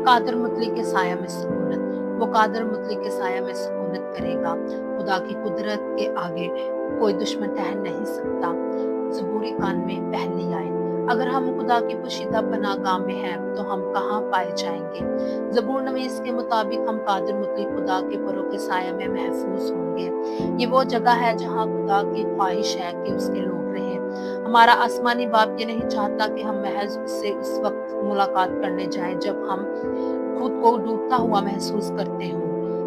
कादर मुतलक के साया में सुकूनत, वो कादर मुतलक के साया में सुकूनत करेगा। खुदा की कुदरत के आगे कोई दुश्मन ठहर नहीं सकता। ज़बूरी कान में पहली आए, अगर हम खुदा की पोशीदा पनाहगाह में हैं तो हम कहाँ पाए जाएंगे। ज़बूर नवीस के मुताबिक हम कादिर मुतलक खुदा के परों के साया में महफूज होंगे। ये वो जगह है जहाँ खुदा की ख्वाहिश है कि उसके लोग रहें। हमारा आसमानी बाप ये नहीं चाहता कि हम महज उससे उस वक्त मुलाकात करने जाएं जब हम खुद को डूबता हुआ महसूस करते हों,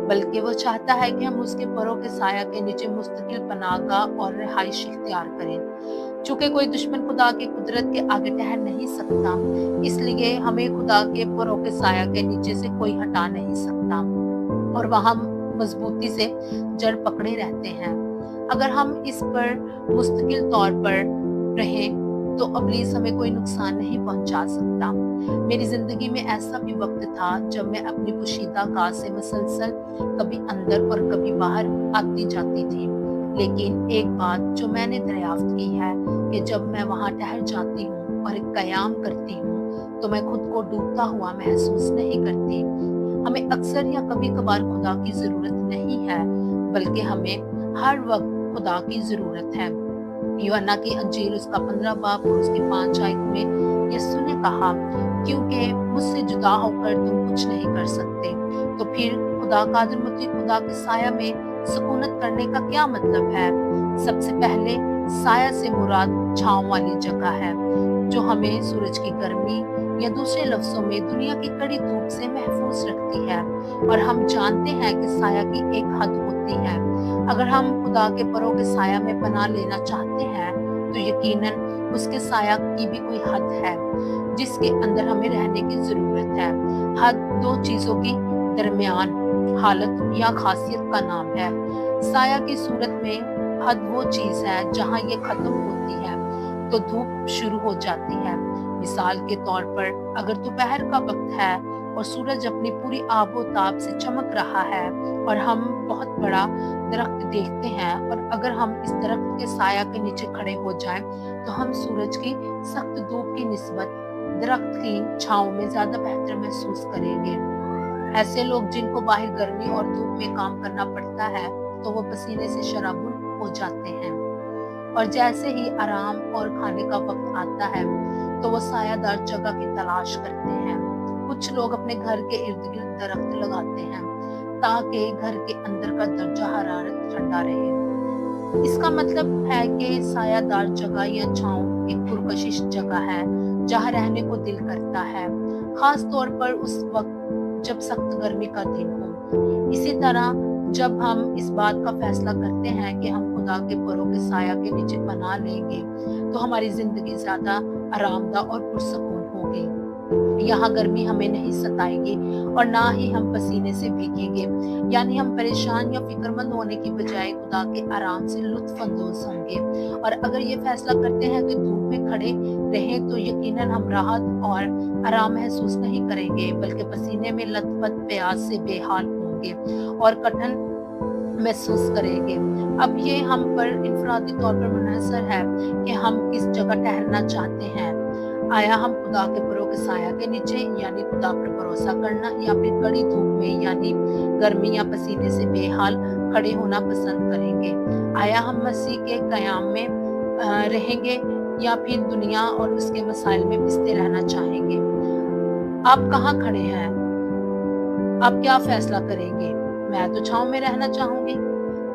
बल्कि वो चाहता है कि हम उसके परों के साया के नीचे मुस्तकिल पनाहगाह और रिहाइश इख्तियार करें। चूंकि कोई दुश्मन खुदा की कुदरत के आगे ठहर नहीं सकता, इसलिए हमें खुदा के परों के साया के नीचे से कोई हटा नहीं सकता और वहां मजबूती से जड़ पकड़े रहते हैं। अगर हम इस पर मुस्तकिल तौर पर रहें तो इब्लीस हमें कोई नुकसान नहीं पहुंचा सकता। मेरी जिंदगी में ऐसा भी वक्त था जब मैं अपनी पोशीदा गाह से मुसलसल कभी अंदर और कभी बाहर आती जाती थी, लेकिन एक बात जो मैंने दरियाफ्त की है कि जब मैं वहां ठहर जाती हूँ और कयाम करती हूँ तो मैं खुद को डूबता हुआ महसूस नहीं करती। हमें अक्सर या कभी कभार खुदा की जरूरत नहीं है, बल्कि हमें हर वक्त खुदा की जरूरत है। यूहन्ना की अंजील उसका 15 बाब और उसके 5 आयत में यीशु ने कहा, क्योंकि मुझसे जुदा होकर तुम कुछ नहीं कर सकते। तो फिर खुदा कादिर मुतलक खुदा के साया में सुकूनत करने का क्या मतलब है? सबसे पहले साया से मुराद छांव वाली जगह है जो हमें सूरज की गर्मी या दूसरे लफ्जों में दुनिया की कड़ी धूप से महफूज रखती है। और हम जानते हैं कि साया की एक हद होती है। अगर हम खुदा के परों के साया में पनाह लेना चाहते हैं तो यकीनन उसके साया की भी कोई हद है जिसके अंदर हमें रहने की जरूरत है। हद दो चीजों की दरमियान हालत या खासियत का नाम है। साया की सूरत में हद वो चीज है जहां ये खत्म होती है तो धूप शुरू हो जाती है। मिसाल के तौर पर अगर दोपहर का वक्त है और सूरज अपनी पूरी आबोताब से चमक रहा है और हम बहुत बड़ा दरख्त देखते हैं और अगर हम इस दरख्त के साया के नीचे खड़े हो जाएं तो हम सूरज की सख्त धूप की निस्बत दरख्त की छांव में ज्यादा बेहतर महसूस करेंगे। ऐसे लोग जिनको बाहर गर्मी और धूप में काम करना पड़ता है तो वो पसीने से शराबुल हो जाते हैं और जैसे ही आराम और खाने का वक्त आता है तो वो सायादार जगह की तलाश करते हैं। कुछ लोग अपने घर के इर्द गिर्द दरख्त लगाते हैं ताकि घर के अंदर का दर्जा हरारत ठंडा रहे। इसका मतलब है कि सायादार जगह या छांव एक पुरकशिश जगह है जहां रहने को दिल करता है, खास तौर पर उस वक्त जब सख्त गर्मी का दिन हो। इसी तरह जब हम इस बात का फैसला करते हैं कि हम खुदा के परों के साया के नीचे पनाह लेंगे तो हमारी जिंदगी ज्यादा आरामदा और पुरसकून होगी। यहाँ गर्मी हमें नहीं सताएगी और ना ही हम पसीने से भीगेंगे, यानी हम परेशान या फिक्रमंद होने की बजाय खुदा के आराम से लुत्फ अंदोज होंगे। और अगर ये फैसला करते हैं कि धूप में खड़े रहें तो यकीनन हम राहत और आराम महसूस नहीं करेंगे, बल्कि पसीने में लथपथ प्यास से बेहाल होंगे और कठिन महसूस करेंगे। अब ये हम पर इनफरादी तौर पर मुनहसर है कि हम किस जगह ठहरना चाहते हैं। आया हम खुदा के परों के साया के नीचे यानी खुदा पर भरोसा करना या फिर कड़ी धूप में यानी गर्मी या पसीने से बेहाल खड़े होना पसंद करेंगे। आया हम मसीह के कयाम में रहेंगे या फिर दुनिया और उसके मसाइल में पिसते रहना चाहेंगे। आप कहाँ खड़े हैं? आप क्या फैसला करेंगे? मैं तो छांव में रहना चाहूंगी,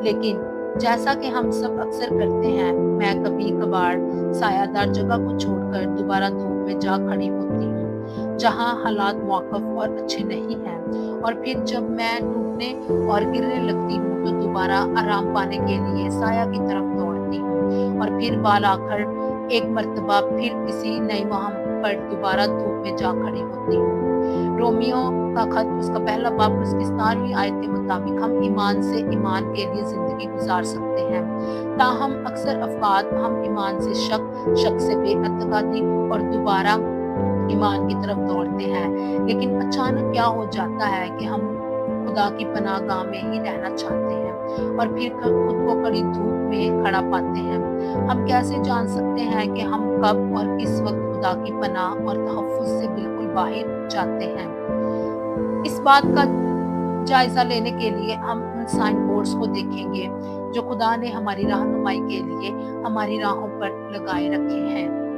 लेकिन जैसा कि हम सब अक्सर करते हैं, मैं कभी कभार सायादार जगह को छोड़कर दोबारा धूप में जा खड़ी होती हूँ जहाँ हालात मौकफ और अच्छे नहीं हैं। और फिर जब मैं टूटने और गिरने लगती हूँ तो दोबारा आराम पाने के लिए साया की तरफ दौड़ती हूँ और फिर बाल आकर एक मर्तबा फिर किसी नई मुहिम पर दोबारा धूप में जा खड़ी होती हूँ। रोमियो का खत उसका पहला बाब उसकी 17वीं आयत के मुताबिक हम ईमान से ईमान के लिए जिंदगी गुजार सकते हैं। ताहम अक्सर अफकात हम ईमान से शक से बेअतकादी और दोबारा ईमान की तरफ दौड़ते हैं, लेकिन अचानक क्या हो जाता है कि हम खुदा की पनाहगाह में ही रहना चाहते हैं और फिर खुद को कड़ी धूप में खड़ा पाते हैं। हम कैसे जान सकते हैं कि हम कब और किस वक्त खुदा की पनाह और तहफ्फुज़ से बिल्कुल बाहर जाते हैं? इस बात का जायजा लेने के लिए हम उन साइन बोर्ड्स को देखेंगे जो खुदा ने हमारी रहनुमाई के लिए हमारी राहों पर लगाए रखे हैं।